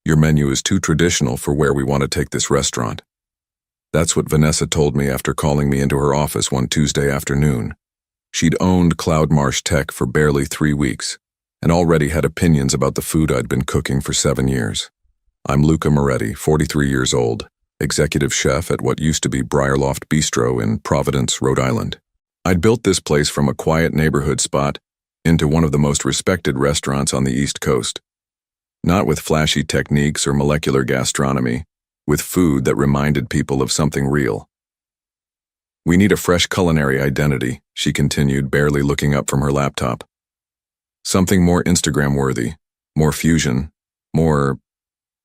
Your menu is too traditional for where we want to take this restaurant. That's what Vanessa told me after calling me into her office one Tuesday afternoon. She'd owned Cloud Marsh Tech for barely 3 weeks, and already had opinions about the food I'd been cooking for 7 years. I'm Luca Moretti, 43 years old, executive chef at what used to be Briarloft Bistro in Providence, Rhode Island. I'd built this place from a quiet neighborhood spot into one of the most respected restaurants on the East Coast. Not with flashy techniques or molecular gastronomy, with food that reminded people of something real. We need a fresh culinary identity, she continued, barely looking up from her laptop. Something more Instagram-worthy, more fusion, more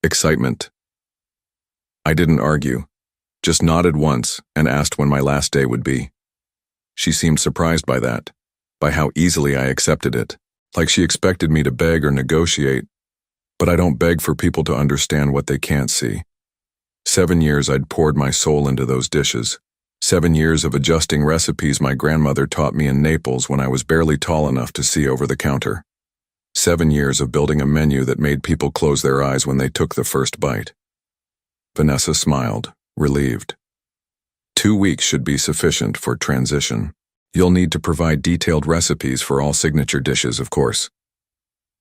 excitement. I didn't argue, just nodded once and asked when my last day would be. She seemed surprised by that, by how easily I accepted it, like she expected me to beg or negotiate, but I don't beg for people to understand what they can't see. 7 years I'd poured my soul into those dishes. 7 years of adjusting recipes my grandmother taught me in Naples when I was barely tall enough to see over the counter. 7 years of building a menu that made people close their eyes when they took the first bite. Vanessa smiled, relieved. 2 weeks should be sufficient for transition. You'll need to provide detailed recipes for all signature dishes, of course.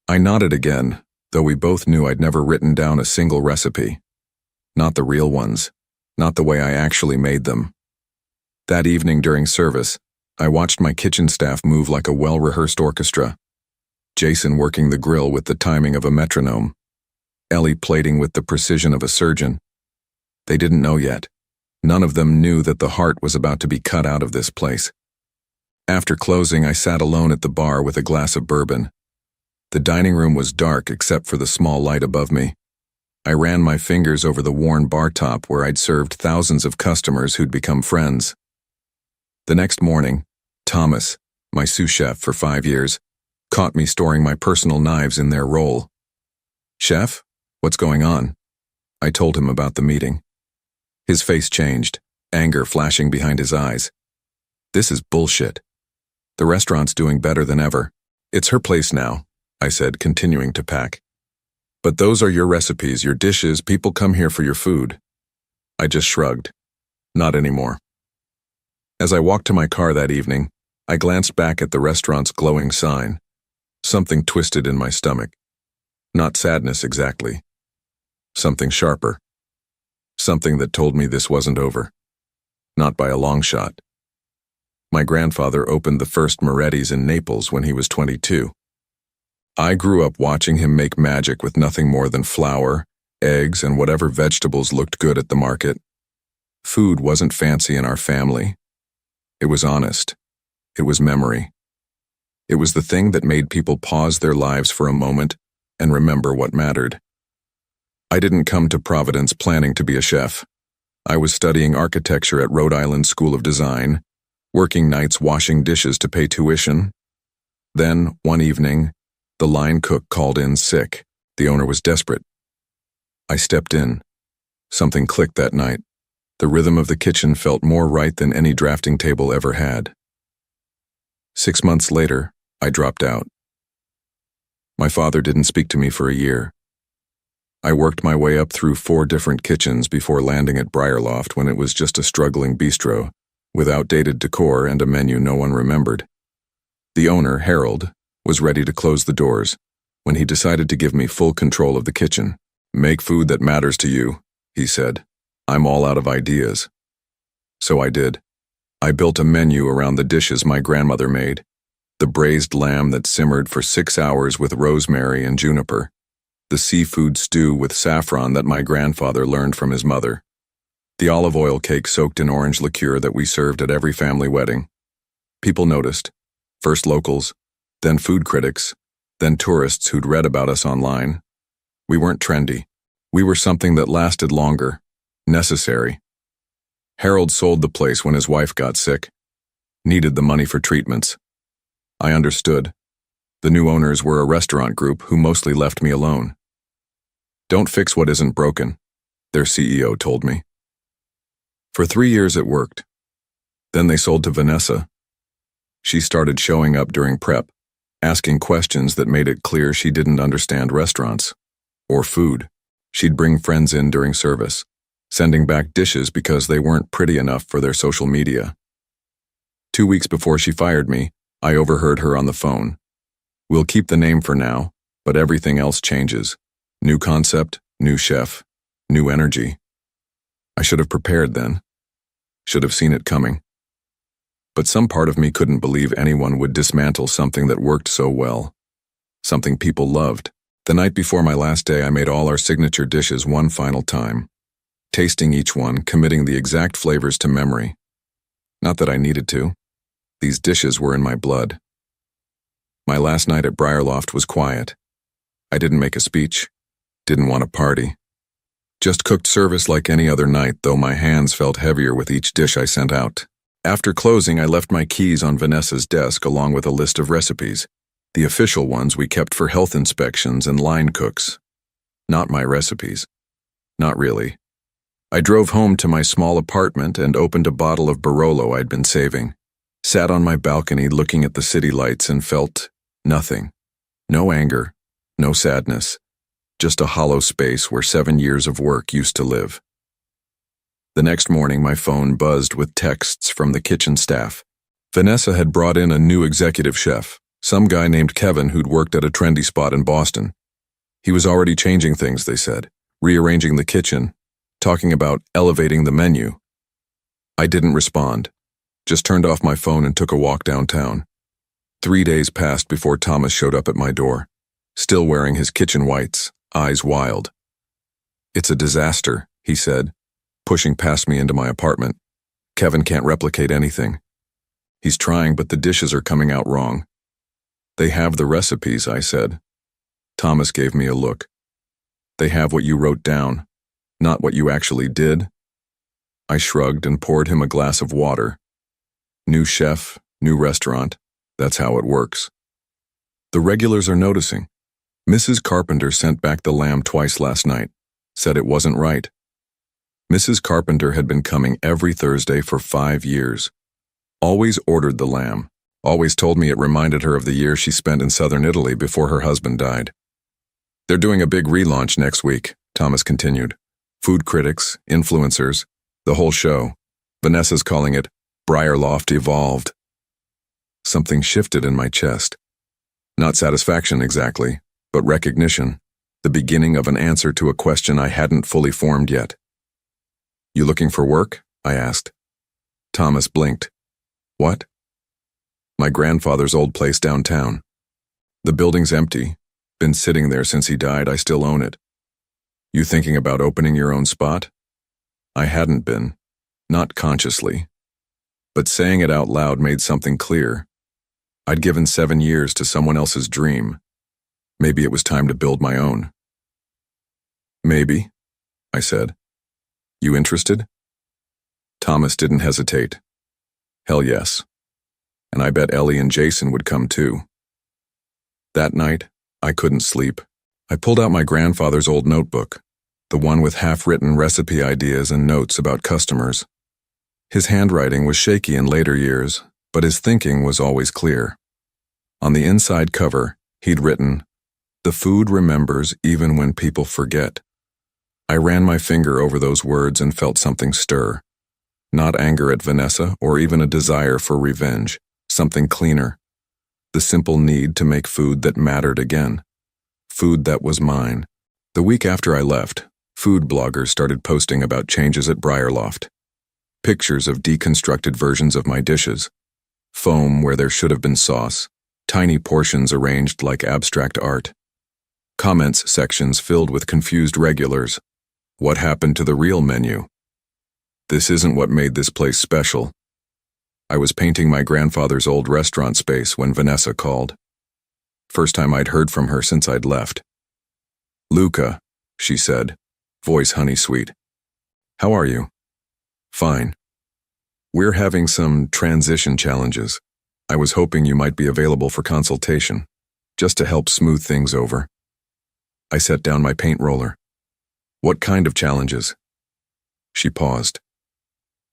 I nodded again, though we both knew I'd never written down a single recipe. Not the real ones, not the way I actually made them. That evening during service, I watched my kitchen staff move like a well-rehearsed orchestra. Jason working the grill with the timing of a metronome. Ellie plating with the precision of a surgeon. They didn't know yet. None of them knew that the heart was about to be cut out of this place. After closing, I sat alone at the bar with a glass of bourbon. The dining room was dark except for the small light above me. I ran my fingers over the worn bar top where I'd served thousands of customers who'd become friends. The next morning, Thomas, my sous chef for 5 years, caught me storing my personal knives in their roll. "Chef, what's going on?" I told him about the meeting. His face changed, anger flashing behind his eyes. "This is bullshit. The restaurant's doing better than ever. It's her place now," I said, continuing to pack. "But those are your recipes, your dishes. People come here for your food." I just shrugged. Not anymore. As I walked to my car that evening, I glanced back at the restaurant's glowing sign. Something twisted in my stomach. Not sadness exactly. Something sharper. Something that told me this wasn't over. Not by a long shot. My grandfather opened the first Moretti's in Naples when he was 22. I grew up watching him make magic with nothing more than flour, eggs, and whatever vegetables looked good at the market. Food wasn't fancy in our family. It was honest. It was memory. It was the thing that made people pause their lives for a moment and remember what mattered. I didn't come to Providence planning to be a chef. I was studying architecture at Rhode Island School of Design, working nights washing dishes to pay tuition. Then, one evening, the line cook called in sick. The owner was desperate. I stepped in. Something clicked that night. The rhythm of the kitchen felt more right than any drafting table ever had. 6 months later, I dropped out. My father didn't speak to me for a year. I worked my way up through 4 different kitchens before landing at Briarloft when it was just a struggling bistro, with outdated decor and a menu no one remembered. The owner, Harold, was ready to close the doors when he decided to give me full control of the kitchen. "Make food that matters to you," he said. "I'm all out of ideas." So I did. I built a menu around the dishes my grandmother made. The braised lamb that simmered for 6 hours with rosemary and juniper. The seafood stew with saffron that my grandfather learned from his mother. The olive oil cake soaked in orange liqueur that we served at every family wedding. People noticed. First locals, then food critics, then tourists who'd read about us online. We weren't trendy. We were something that lasted longer. Necessary. Harold sold the place when his wife got sick. Needed the money for treatments. I understood. The new owners were a restaurant group who mostly left me alone. "Don't fix what isn't broken," their CEO told me. For 3 years it worked. Then they sold to Vanessa. She started showing up during prep, asking questions that made it clear she didn't understand restaurants or food. She'd bring friends in during service, sending back dishes because they weren't pretty enough for their social media. 2 weeks before she fired me, I overheard her on the phone. "We'll keep the name for now, but everything else changes. New concept, new chef, new energy." I should have prepared then. Should have seen it coming. But some part of me couldn't believe anyone would dismantle something that worked so well. Something people loved. The night before my last day, I made all our signature dishes one final time, tasting each one, committing the exact flavors to memory. Not that I needed to. These dishes were in my blood. My last night at Briarloft was quiet. I didn't make a speech, didn't want to party. Just cooked service like any other night, though my hands felt heavier with each dish I sent out. After closing, I left my keys on Vanessa's desk along with a list of recipes. The official ones we kept for health inspections and line cooks. Not my recipes. Not really. I drove home to my small apartment and opened a bottle of Barolo I'd been saving. Sat on my balcony looking at the city lights and felt nothing. No anger, no sadness. Just a hollow space where 7 years of work used to live. The next morning, my phone buzzed with texts from the kitchen staff. Vanessa had brought in a new executive chef, some guy named Kevin who'd worked at a trendy spot in Boston. He was already changing things, they said, rearranging the kitchen, talking about elevating the menu. I didn't respond, just turned off my phone and took a walk downtown. 3 days passed before Thomas showed up at my door, still wearing his kitchen whites, eyes wild. "It's a disaster," he said, pushing past me into my apartment. "Kevin can't replicate anything. He's trying, but the dishes are coming out wrong." "They have the recipes," I said. Thomas gave me a look. "They have what you wrote down, not what you actually did." I shrugged and poured him a glass of water. New chef, new restaurant, that's how it works. "The regulars are noticing. Mrs. Carpenter sent back the lamb twice last night, said it wasn't right." Mrs. Carpenter had been coming every Thursday for 5 years. Always ordered the lamb. Always told me it reminded her of the year she spent in southern Italy before her husband died. "They're doing a big relaunch next week," Thomas continued. "Food critics, influencers, the whole show. Vanessa's calling it Briarloft Evolved." Something shifted in my chest. Not satisfaction exactly, but recognition, the beginning of an answer to a question I hadn't fully formed yet. "You looking for work?" I asked. Thomas blinked. "What?" "My grandfather's old place downtown. The building's empty. Been sitting there since he died. I still own it. You thinking about opening your own spot?" I hadn't been, not consciously. But saying it out loud made something clear. I'd given 7 years to someone else's dream. Maybe it was time to build my own. "Maybe," I said. "You interested?" Thomas didn't hesitate. "Hell yes. And I bet Ellie and Jason would come too." That night, I couldn't sleep. I pulled out my grandfather's old notebook, the one with half-written recipe ideas and notes about customers. His handwriting was shaky in later years, but his thinking was always clear. On the inside cover, he'd written, "The food remembers even when people forget." I ran my finger over those words and felt something stir. Not anger at Vanessa or even a desire for revenge, something cleaner. The simple need to make food that mattered again. Food that was mine. The week after I left, food bloggers started posting about changes at Briarloft. Pictures of deconstructed versions of my dishes. Foam where there should have been sauce. Tiny portions arranged like abstract art. Comments sections filled with confused regulars. What happened to the real menu? This isn't what made this place special. I was painting my grandfather's old restaurant space when Vanessa called. First time I'd heard from her since I'd left. "Luca," she said, voice honey-sweet. "How are you?" "Fine. We're having some transition challenges. I was hoping you might be available for consultation, just to help smooth things over." I set down my paint roller. "What kind of challenges?" She paused.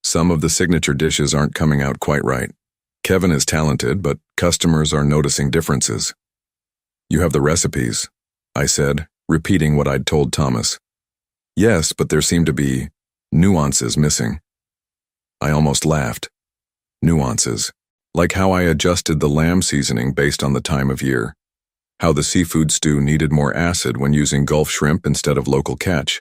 "Some of the signature dishes aren't coming out quite right. Kevin is talented, but customers are noticing differences." "You have the recipes," I said, repeating what I'd told Thomas. Yes, but there seemed to be nuances missing. I almost laughed. Nuances. Like how I adjusted the lamb seasoning based on the time of year. How the seafood stew needed more acid when using Gulf shrimp instead of local catch.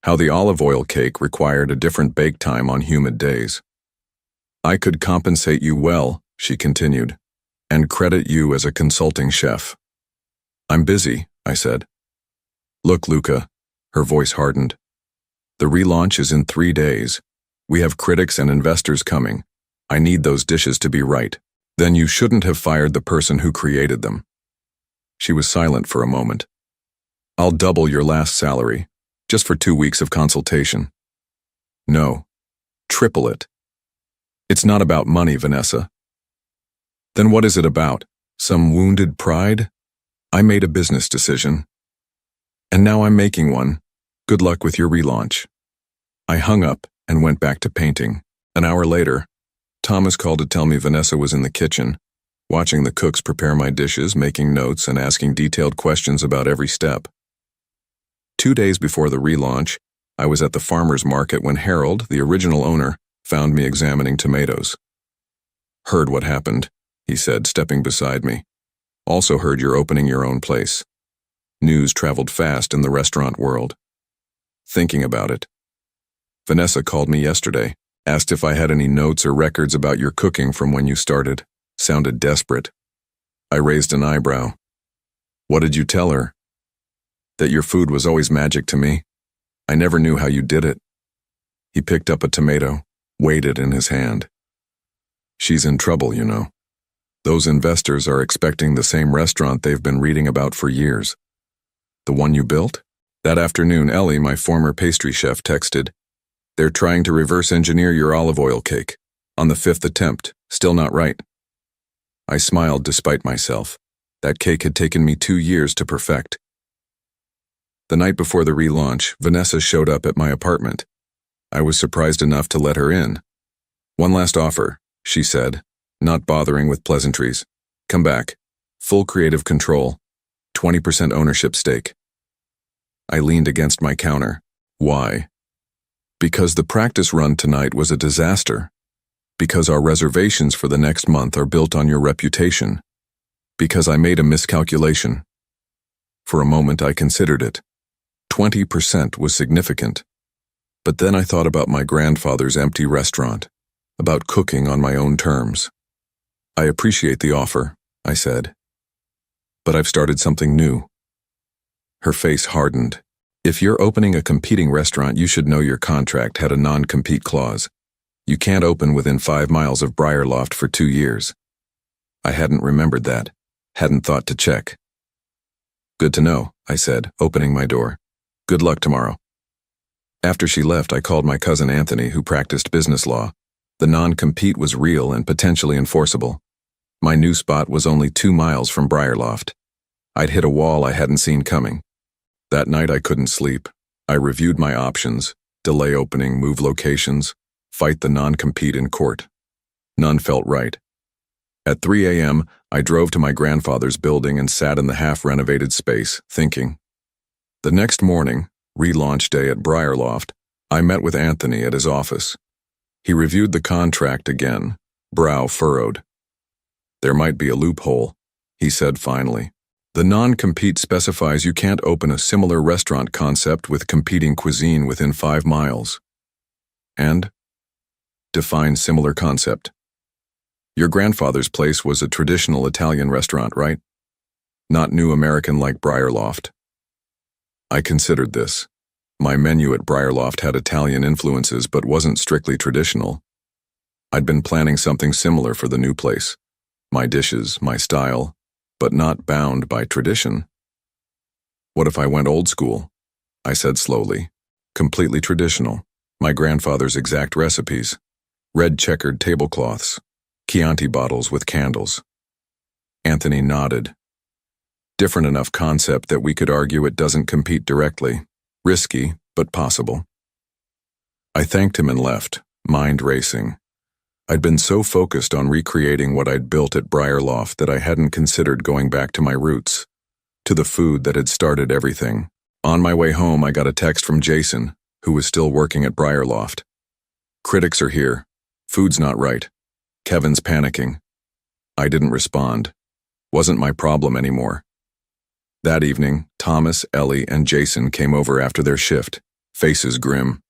How the olive oil cake required a different bake time on humid days. I could compensate you well, she continued, and credit you as a consulting chef. I'm busy, I said. Look, Luca, her voice hardened. The relaunch is in 3 days. We have critics and investors coming. I need those dishes to be right. Then you shouldn't have fired the person who created them. She was silent for a moment. I'll double your last salary, just for 2 weeks of consultation. No, triple it. It's not about money, Vanessa. Then what is it about? Some wounded pride? I made a business decision. And now I'm making one. Good luck with your relaunch. I hung up and went back to painting. An hour later, Thomas called to tell me Vanessa was in the kitchen, watching the cooks prepare my dishes, making notes, and asking detailed questions about every step. 2 days before the relaunch, I was at the farmer's market when Harold, the original owner, found me examining tomatoes. Heard what happened, he said, stepping beside me. Also heard you're opening your own place. News traveled fast in the restaurant world. Thinking about it. Vanessa called me yesterday, asked if I had any notes or records about your cooking from when you started. Sounded desperate. I raised an eyebrow. What did you tell her? That your food was always magic to me. I never knew how you did it. He picked up a tomato, weighed it in his hand. She's in trouble, you know. Those investors are expecting the same restaurant they've been reading about for years. The one you built? That afternoon, Ellie, my former pastry chef, texted, "They're trying to reverse engineer your olive oil cake. On the 5th attempt, still not right." I smiled despite myself. That cake had taken me 2 years to perfect. The night before the relaunch, Vanessa showed up at my apartment. I was surprised enough to let her in. "One last offer," she said, not bothering with pleasantries. "Come back. Full creative control. 20% ownership stake." I leaned against my counter. Why? Because the practice run tonight was a disaster. Because our reservations for the next month are built on your reputation. Because I made a miscalculation. For a moment I considered it. 20% was significant. But then I thought about my grandfather's empty restaurant, about cooking on my own terms. "I appreciate the offer," I said. "But I've started something new." Her face hardened. "If you're opening a competing restaurant, you should know your contract had a non-compete clause. You can't open within 5 miles of Briarloft for 2 years. I hadn't remembered that, hadn't thought to check. "Good to know," I said, opening my door. "Good luck tomorrow." After she left, I called my cousin Anthony, who practiced business law. The non-compete was real and potentially enforceable. My new spot was only 2 miles from Briarloft. I'd hit a wall I hadn't seen coming. That night I couldn't sleep. I reviewed my options, delay opening, move locations, fight the non-compete in court. None felt right. At 3 a.m., I drove to my grandfather's building and sat in the half-renovated space, thinking. The next morning, relaunch day at Briarloft, I met with Anthony at his office. He reviewed the contract again, brow furrowed. "There might be a loophole," he said finally. "The non-compete specifies you can't open a similar restaurant concept with competing cuisine within 5 miles. And? Define similar concept. Your grandfather's place was a traditional Italian restaurant, right? Not new American like Briarloft." I considered this. My menu at Briarloft had Italian influences but wasn't strictly traditional. I'd been planning something similar for the new place. My dishes, my style, but not bound by tradition. "What if I went old school?" I said slowly. "Completely traditional. My grandfather's exact recipes. Red checkered tablecloths. Chianti bottles with candles." Anthony nodded. "Different enough concept that we could argue it doesn't compete directly. Risky, but possible." I thanked him and left, mind racing. I'd been so focused on recreating what I'd built at Briarloft that I hadn't considered going back to my roots, to the food that had started everything. On my way home, I got a text from Jason, who was still working at Briarloft. Critics are here. Food's not right. Kevin's panicking. I didn't respond. Wasn't my problem anymore. That evening, Thomas, Ellie, and Jason came over after their shift, faces grim.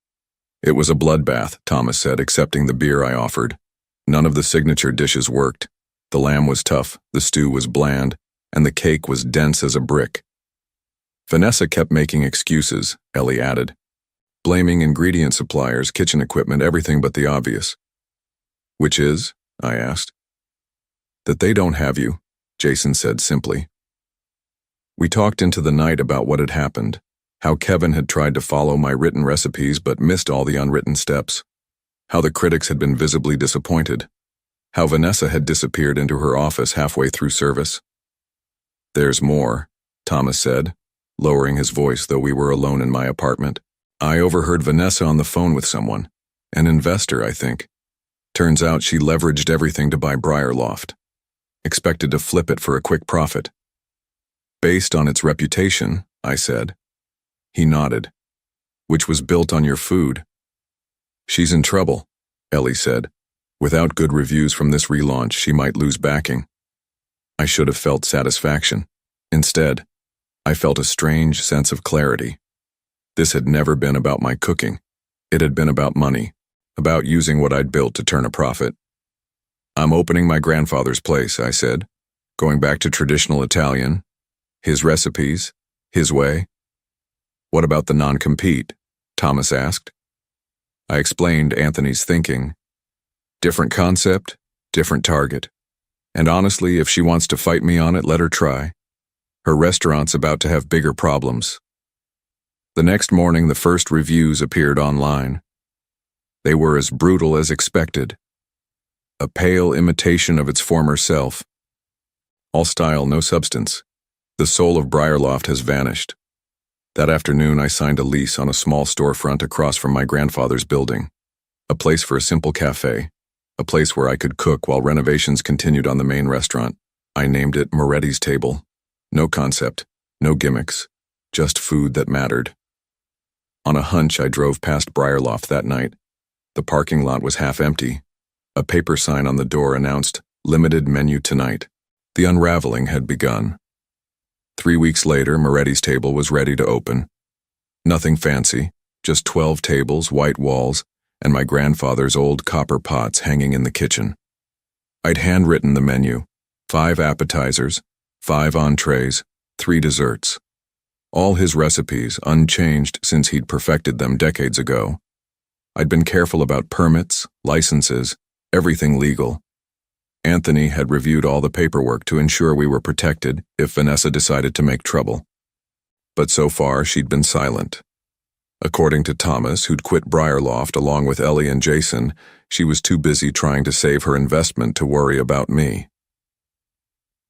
It was a bloodbath, Thomas said, accepting the beer I offered. None of the signature dishes worked. The lamb was tough, the stew was bland, and the cake was dense as a brick. Vanessa kept making excuses, Ellie added, blaming ingredient suppliers, kitchen equipment, everything but the obvious. Which is, I asked. That they don't have you, Jason said simply. We talked into the night about what had happened, how Kevin had tried to follow my written recipes but missed all the unwritten steps, how the critics had been visibly disappointed, how Vanessa had disappeared into her office halfway through service. There's more, Thomas said, lowering his voice though we were alone in my apartment. I overheard Vanessa on the phone with someone, an investor, I think. Turns out she leveraged everything to buy Briarloft. Expected to flip it for a quick profit. Based on its reputation, I said. He nodded. Which was built on your food. She's in trouble, Ellie said. Without good reviews from this relaunch, she might lose backing. I should have felt satisfaction. Instead, I felt a strange sense of clarity. This had never been about my cooking. It had been about money, about using what I'd built to turn a profit. I'm opening my grandfather's place, I said, going back to traditional Italian, his recipes, his way. What about the non-compete? Thomas asked. I explained Anthony's thinking. Different concept, different target. And honestly, if she wants to fight me on it, let her try. Her restaurant's about to have bigger problems. The next morning, the first reviews appeared online. They were as brutal as expected. A pale imitation of its former self. All style, no substance. The soul of Briarloft has vanished. That afternoon, I signed a lease on a small storefront across from my grandfather's building. A place for a simple cafe. A place where I could cook while renovations continued on the main restaurant. I named it Moretti's Table. No concept, no gimmicks, just food that mattered. On a hunch, I drove past Briarloft that night. The parking lot was half empty. A paper sign on the door announced, "Limited menu tonight." The unraveling had begun. 3 weeks later, Moretti's Table was ready to open. Nothing fancy, just 12 tables, white walls, and my grandfather's old copper pots hanging in the kitchen. I'd handwritten the menu, 5 appetizers, 5 entrees, 3 desserts. All his recipes, unchanged since he'd perfected them decades ago. I'd been careful about permits, licenses, everything legal. Anthony had reviewed all the paperwork to ensure we were protected if Vanessa decided to make trouble. But so far, she'd been silent. According to Thomas, who'd quit Briarloft along with Ellie and Jason, she was too busy trying to save her investment to worry about me.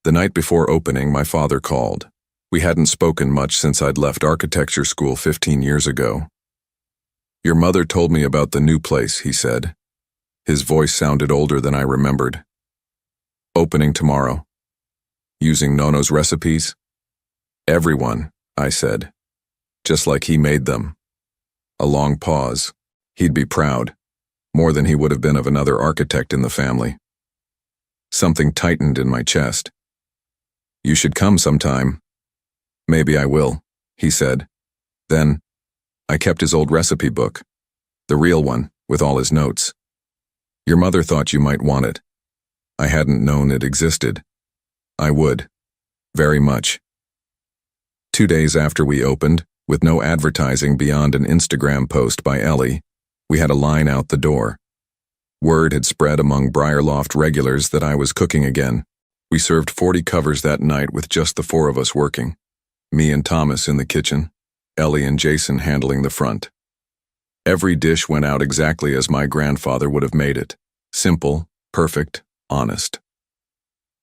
The night before opening, my father called. We hadn't spoken much since I'd left architecture school 15 years ago. Your mother told me about the new place, he said. His voice sounded older than I remembered. Opening tomorrow. Using Nono's recipes? Everyone, I said. Just like he made them. A long pause. He'd be proud. More than he would have been of another architect in the family. Something tightened in my chest. You should come sometime. Maybe I will, he said. Then, I kept his old recipe book. The real one, with all his notes. Your mother thought you might want it. I hadn't known it existed. I would. Very much. 2 days after we opened, with no advertising beyond an Instagram post by Ellie, we had a line out the door. Word had spread among Briarloft regulars that I was cooking again. We served 40 covers that night with just the 4 of us working. Me and Thomas in the kitchen, Ellie and Jason handling the front. Every dish went out exactly as my grandfather would have made it. Simple, perfect, honest.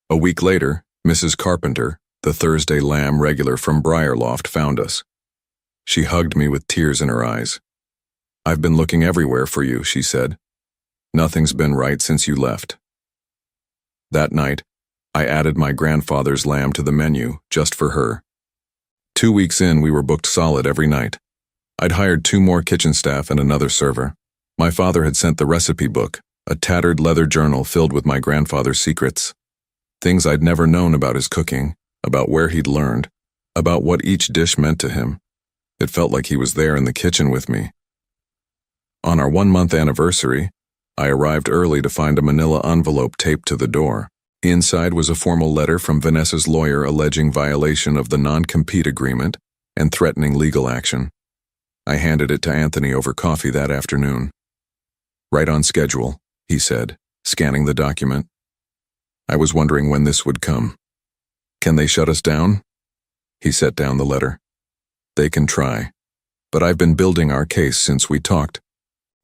A week later, Mrs. Carpenter, the Thursday lamb regular from Briarloft, found us. She hugged me with tears in her eyes. I've been looking everywhere for you, she said. Nothing's been right since you left. That night, I added my grandfather's lamb to the menu just for her. 2 weeks in, we were booked solid every night. I'd hired 2 more kitchen staff and another server. My father had sent the recipe book, a tattered leather journal filled with my grandfather's secrets. Things I'd never known about his cooking, about where he'd learned, about what each dish meant to him. It felt like he was there in the kitchen with me. On our 1-month anniversary, I arrived early to find a manila envelope taped to the door. Inside was a formal letter from Vanessa's lawyer alleging violation of the non-compete agreement and threatening legal action. I handed it to Anthony over coffee that afternoon. "Right on schedule," he said, scanning the document. I was wondering when this would come. "Can they shut us down?" He set down the letter. "They can try, but I've been building our case since we talked.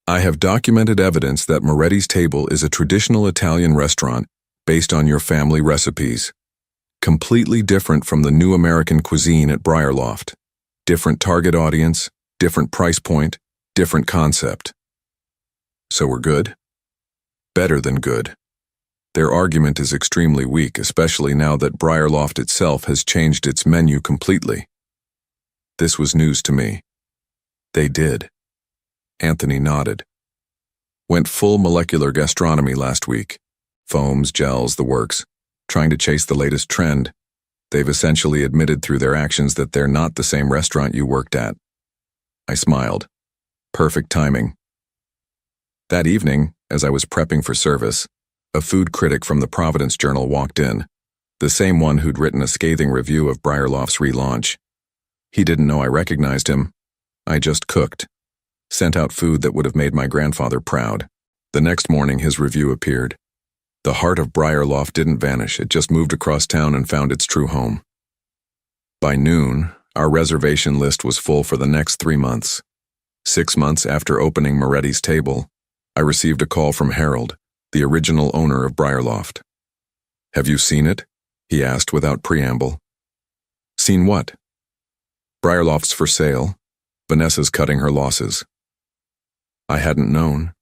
I have documented evidence that Moretti's Table is a traditional Italian restaurant based on your family recipes. Completely different from the new American cuisine at Briarloft. Different target audience, different price point, different concept." So we're good? Better than good. Their argument is extremely weak, especially now that Briarloft itself has changed its menu completely. This was news to me. They did. Anthony nodded. "Went full molecular gastronomy last week. Foams, gels, the works, trying to chase the latest trend. They've essentially admitted through their actions that they're not the same restaurant you worked at." I smiled. Perfect timing. That evening, as I was prepping for service, a food critic from the Providence Journal walked in, the same one who'd written a scathing review of Briarloft's relaunch. He didn't know I recognized him. I just cooked. Sent out food that would have made my grandfather proud. The next morning, his review appeared. The heart of Briarloft didn't vanish, it just moved across town and found its true home. By noon, our reservation list was full for the next 3 months. 6 months after opening Moretti's Table, I received a call from Harold, the original owner of Briarloft. "Have you seen it?" he asked without preamble. "Seen what?" "Briarloft's for sale. Vanessa's cutting her losses." I hadn't known,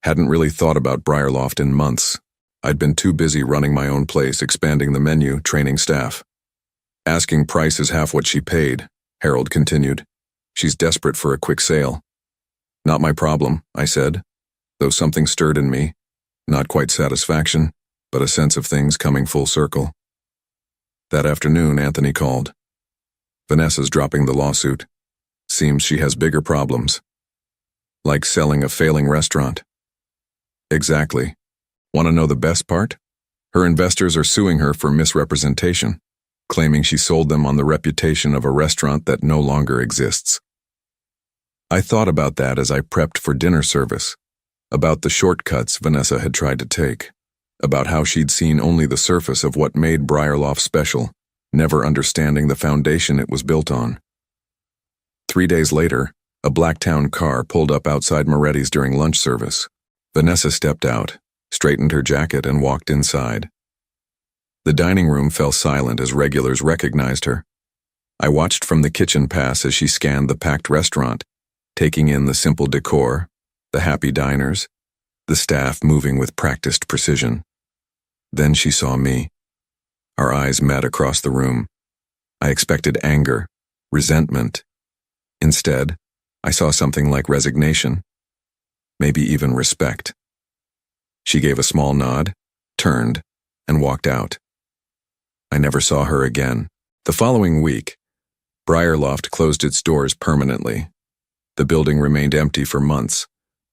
hadn't really thought about Briarloft in months. I'd been too busy running my own place, expanding the menu, training staff. "Asking price is half what she paid," Harold continued. "She's desperate for a quick sale." "Not my problem," I said, though something stirred in me. Not quite satisfaction, but a sense of things coming full circle. That afternoon, Anthony called. "Vanessa's dropping the lawsuit. Seems she has bigger problems." "Like selling a failing restaurant." "Exactly. Want to know the best part? Her investors are suing her for misrepresentation, claiming she sold them on the reputation of a restaurant that no longer exists." I thought about that as I prepped for dinner service, about the shortcuts Vanessa had tried to take, about how she'd seen only the surface of what made Briarloft special, never understanding the foundation it was built on. 3 days later, a Blacktown car pulled up outside Moretti's during lunch service. Vanessa stepped out, straightened her jacket, and walked inside. The dining room fell silent as regulars recognized her. I watched from the kitchen pass as she scanned the packed restaurant, taking in the simple decor, the happy diners, the staff moving with practiced precision. Then she saw me. Our eyes met across the room. I expected anger, resentment. Instead, I saw something like resignation, maybe even respect. She gave a small nod, turned, and walked out. I never saw her again. The following week, Briarloft closed its doors permanently. The building remained empty for months,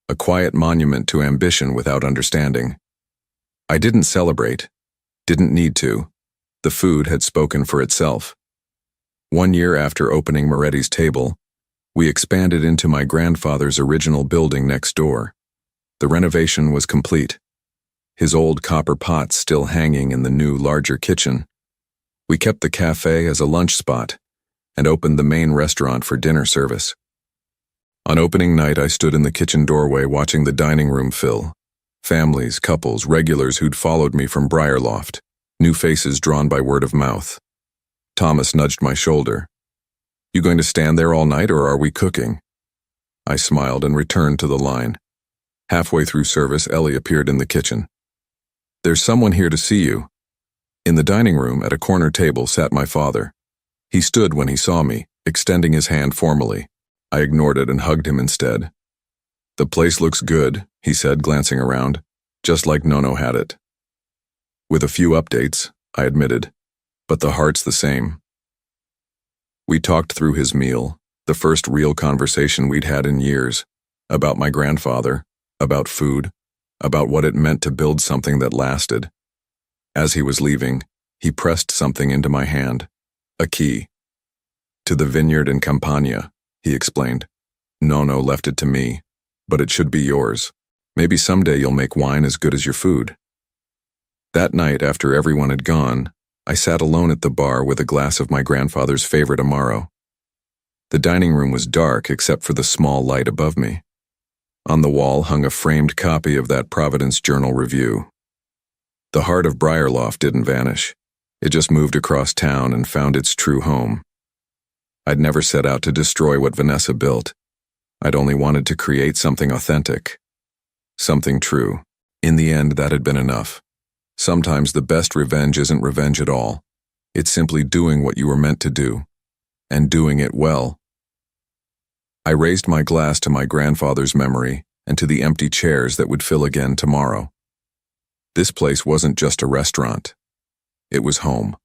a quiet monument to ambition without understanding. I didn't celebrate, didn't need to. The food had spoken for itself. 1 year after opening Moretti's Table, we expanded into my grandfather's original building next door. The renovation was complete, his old copper pots still hanging in the new, larger kitchen. We kept the cafe as a lunch spot and opened the main restaurant for dinner service. On opening night, I stood in the kitchen doorway watching the dining room fill. Families, couples, regulars who'd followed me from Briarloft, new faces drawn by word of mouth. Thomas nudged my shoulder. "You going to stand there all night, or are we cooking?" I smiled and returned to the line. Halfway through service, Ellie appeared in the kitchen. "There's someone here to see you." In the dining room, at a corner table, sat my father. He stood when he saw me, extending his hand formally. I ignored it and hugged him instead. "The place looks good," he said, glancing around, "just like Nono had it." "With a few updates," I admitted, "but the heart's the same." We talked through his meal, the first real conversation we'd had in years, about my grandfather, about food, about what it meant to build something that lasted. As he was leaving, he pressed something into my hand, a key. "To the vineyard in Campania," he explained. "Nono left it to me, but it should be yours. Maybe someday you'll make wine as good as your food." That night, after everyone had gone, I sat alone at the bar with a glass of my grandfather's favorite Amaro. The dining room was dark except for the small light above me. On the wall hung a framed copy of that Providence Journal review. The heart of Briarloft didn't vanish. It just moved across town and found its true home. I'd never set out to destroy what Vanessa built. I'd only wanted to create something authentic. Something true. In the end, that had been enough. Sometimes the best revenge isn't revenge at all. It's simply doing what you were meant to do. And doing it well. I raised my glass to my grandfather's memory and to the empty chairs that would fill again tomorrow. This place wasn't just a restaurant. It was home.